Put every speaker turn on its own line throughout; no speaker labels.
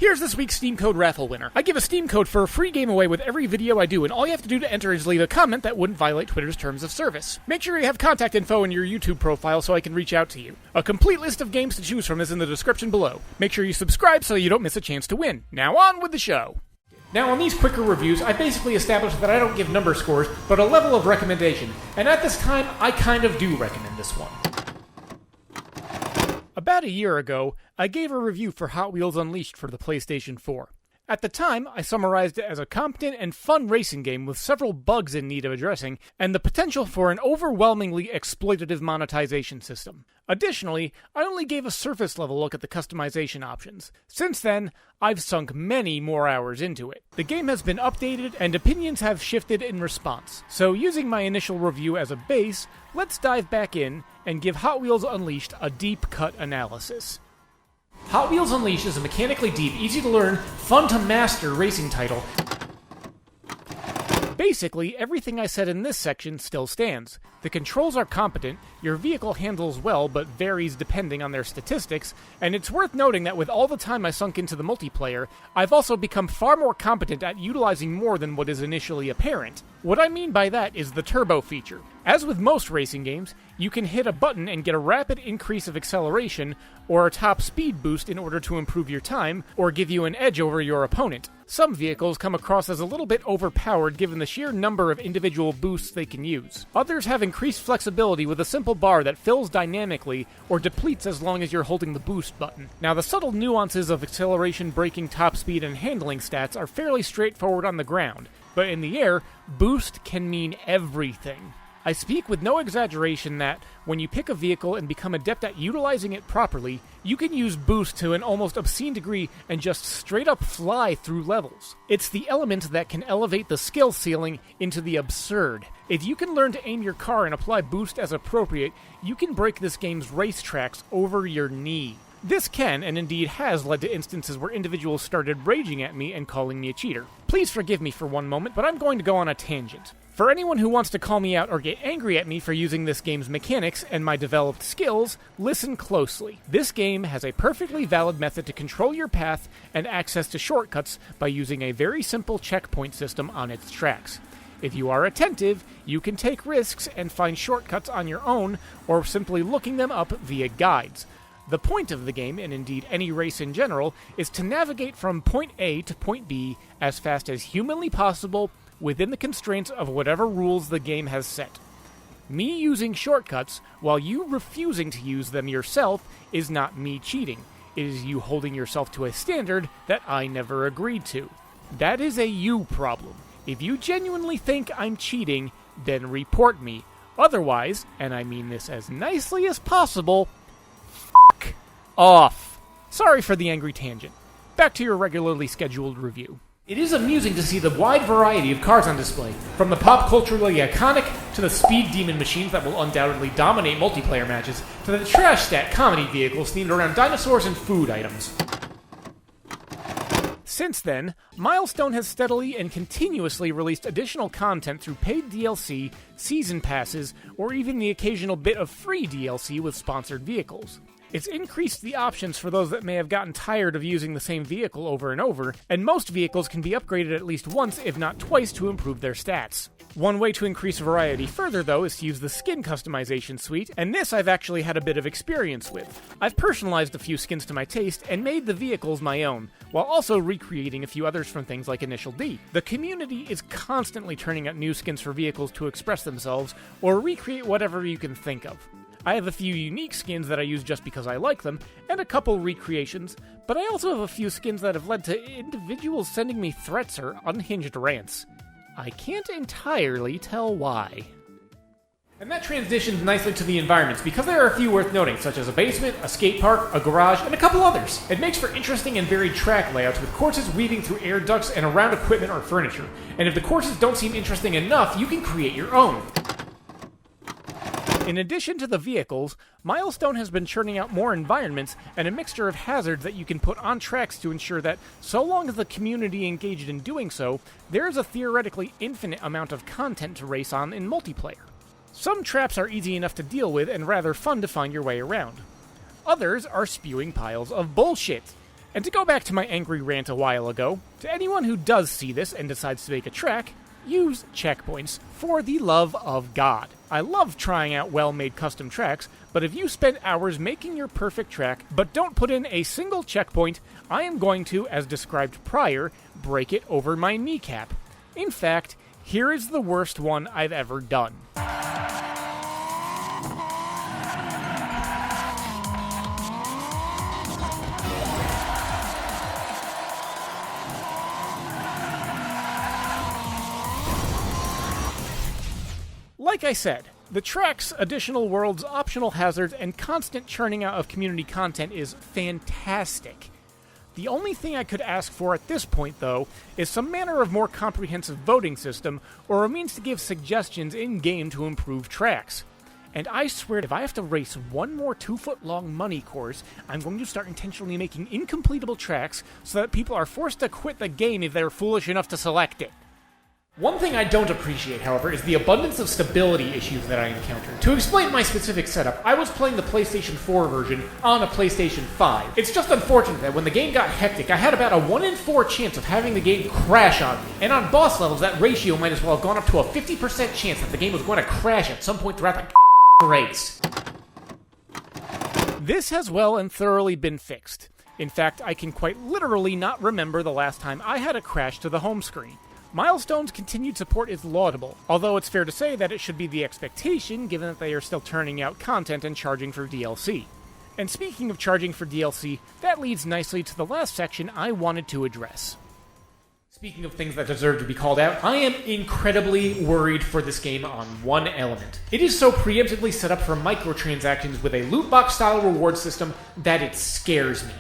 Here's this week's Steam Code Raffle winner. I give a Steam code for a free game away with every video I do, and all you have to do to enter is leave a comment that wouldn't violate Twitter's terms of service. Make sure you have contact info in your YouTube profile so I can reach out to you. A complete list of games to choose from is in the description below. Make sure you subscribe so you don't miss a chance to win. Now on with the show. Now on these quicker reviews, I basically established that I don't give number scores, but a level of recommendation, and at this time, I kind of do recommend this one. About a year ago, I gave a review for Hot Wheels Unleashed for the PlayStation 4. At the time, I summarized it as a competent and fun racing game with several bugs in need of addressing, and the potential for an overwhelmingly exploitative monetization system. Additionally, I only gave a surface-level look at the customization options. Since then, I've sunk many more hours into it. The game has been updated, and opinions have shifted in response. So using my initial review as a base, let's dive back in and give Hot Wheels Unleashed a deep-cut analysis. Hot Wheels Unleashed is a mechanically deep, easy-to-learn, fun-to-master racing title. Basically, everything I said in this section still stands. The controls are competent, your vehicle handles well but varies depending on their statistics, and it's worth noting that with all the time I sunk into the multiplayer, I've also become far more competent at utilizing more than what is initially apparent. What I mean by that is the turbo feature. As with most racing games, you can hit a button and get a rapid increase of acceleration or a top speed boost in order to improve your time or give you an edge over your opponent. Some vehicles come across as a little bit overpowered given the sheer number of individual boosts they can use. Others have increased flexibility with a simple bar that fills dynamically or depletes as long as you're holding the boost button. Now, the subtle nuances of acceleration, braking, top speed, and handling stats are fairly straightforward on the ground, but in the air, boost can mean everything. I speak with no exaggeration that, when you pick a vehicle and become adept at utilizing it properly, you can use boost to an almost obscene degree and just straight up fly through levels. It's the element that can elevate the skill ceiling into the absurd. If you can learn to aim your car and apply boost as appropriate, you can break this game's racetracks over your knee. This can, and indeed has, led to instances where individuals started raging at me and calling me a cheater. Please forgive me for one moment, but I'm going to go on a tangent. For anyone who wants to call me out or get angry at me for using this game's mechanics and my developed skills, listen closely. This game has a perfectly valid method to control your path and access to shortcuts by using a very simple checkpoint system on its tracks. If you are attentive, you can take risks and find shortcuts on your own or simply looking them up via guides. The point of the game, and indeed any race in general, is to navigate from point A to point B as fast as humanly possible within the constraints of whatever rules the game has set. Me using shortcuts, while you refusing to use them yourself, is not me cheating. It is you holding yourself to a standard that I never agreed to. That is a you problem. If you genuinely think I'm cheating, then report me. Otherwise, and I mean this as nicely as possible, f*** off. Sorry for the angry tangent. Back to your regularly scheduled review. It is amusing to see the wide variety of cars on display, from the pop culturally iconic to the speed demon machines that will undoubtedly dominate multiplayer matches, to the trash stat comedy vehicles themed around dinosaurs and food items. Since then, Milestone has steadily and continuously released additional content through paid DLC, season passes, or even the occasional bit of free DLC with sponsored vehicles. It's increased the options for those that may have gotten tired of using the same vehicle over and over, and most vehicles can be upgraded at least once, if not twice, to improve their stats. One way to increase variety further, though, is to use the skin customization suite, and this I've actually had a bit of experience with. I've personalized a few skins to my taste and made the vehicles my own, while also recreating a few others from things like Initial D. The community is constantly turning out new skins for vehicles to express themselves, or recreate whatever you can think of. I have a few unique skins that I use just because I like them, and a couple recreations, but I also have a few skins that have led to individuals sending me threats or unhinged rants. I can't entirely tell why. And that transitions nicely to the environments, because there are a few worth noting, such as a basement, a skate park, a garage, and a couple others. It makes for interesting and varied track layouts, with courses weaving through air ducts and around equipment or furniture. And if the courses don't seem interesting enough, you can create your own. In addition to the vehicles, Milestone has been churning out more environments and a mixture of hazards that you can put on tracks to ensure that, so long as the community engaged in doing so, there is a theoretically infinite amount of content to race on in multiplayer. Some traps are easy enough to deal with and rather fun to find your way around. Others are spewing piles of bullshit. And to go back to my angry rant a while ago, to anyone who does see this and decides to make a track, use checkpoints, for the love of God. I love trying out well-made custom tracks, but if you spend hours making your perfect track, but don't put in a single checkpoint, I am going to, as described prior, break it over my kneecap. In fact, here is the worst one I've ever done. Like I said, the tracks, additional worlds, optional hazards, and constant churning out of community content is fantastic. The only thing I could ask for at this point, though, is some manner of more comprehensive voting system, or a means to give suggestions in-game to improve tracks. And I swear, if I have to race one more 2-foot-long money course, I'm going to start intentionally making incompletable tracks so that people are forced to quit the game if they're foolish enough to select it. One thing I don't appreciate, however, is the abundance of stability issues that I encountered. To explain my specific setup, I was playing the PlayStation 4 version on a PlayStation 5. It's just unfortunate that when the game got hectic, I had about a 1 in 4 chance of having the game crash on me. And on boss levels, that ratio might as well have gone up to a 50% chance that the game was going to crash at some point throughout the race. This has well and thoroughly been fixed. In fact, I can quite literally not remember the last time I had a crash to the home screen. Milestone's continued support is laudable, although it's fair to say that it should be the expectation given that they are still turning out content and charging for DLC. And speaking of charging for DLC, that leads nicely to the last section I wanted to address. Speaking of things that deserve to be called out, I am incredibly worried for this game on one element. It is so preemptively set up for microtransactions with a loot box style reward system that it scares me.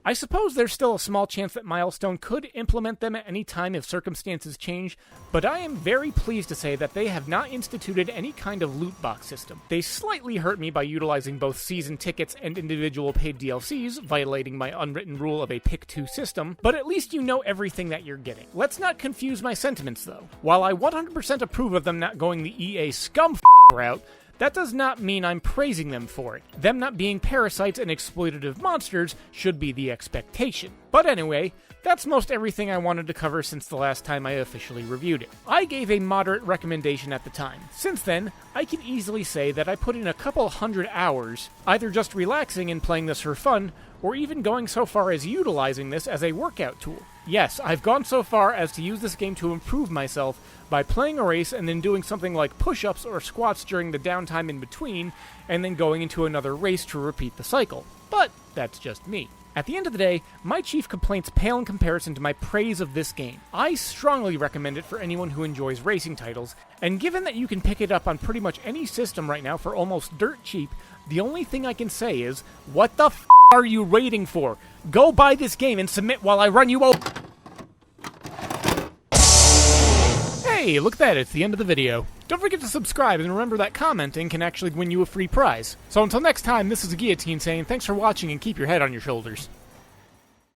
I suppose there's still a small chance that Milestone could implement them at any time if circumstances change, but I am very pleased to say that they have not instituted any kind of loot box system. They slightly hurt me by utilizing both season tickets and individual paid DLCs, violating my unwritten rule of a pick-2 system, but at least you know everything that you're getting. Let's not confuse my sentiments, though. While I 100% approve of them not going the EA scum route, that does not mean I'm praising them for it. Them not being parasites and exploitative monsters should be the expectation. But anyway, that's most everything I wanted to cover since the last time I officially reviewed it. I gave a moderate recommendation at the time. Since then, I can easily say that I put in a couple hundred hours, either just relaxing and playing this for fun, or even going so far as utilizing this as a workout tool. Yes, I've gone so far as to use this game to improve myself by playing a race and then doing something like push-ups or squats during the downtime in between, and then going into another race to repeat the cycle. But that's just me. At the end of the day, my chief complaints pale in comparison to my praise of this game. I strongly recommend it for anyone who enjoys racing titles, and given that you can pick it up on pretty much any system right now for almost dirt cheap, the only thing I can say is, what the f*** are you waiting for? Go buy this game and submit while I run you over. Hey, look at that, it's the end of the video. Don't forget to subscribe, and remember that commenting can actually win you a free prize. So until next time, this is Gheeotine saying thanks for watching and keep your head on your shoulders.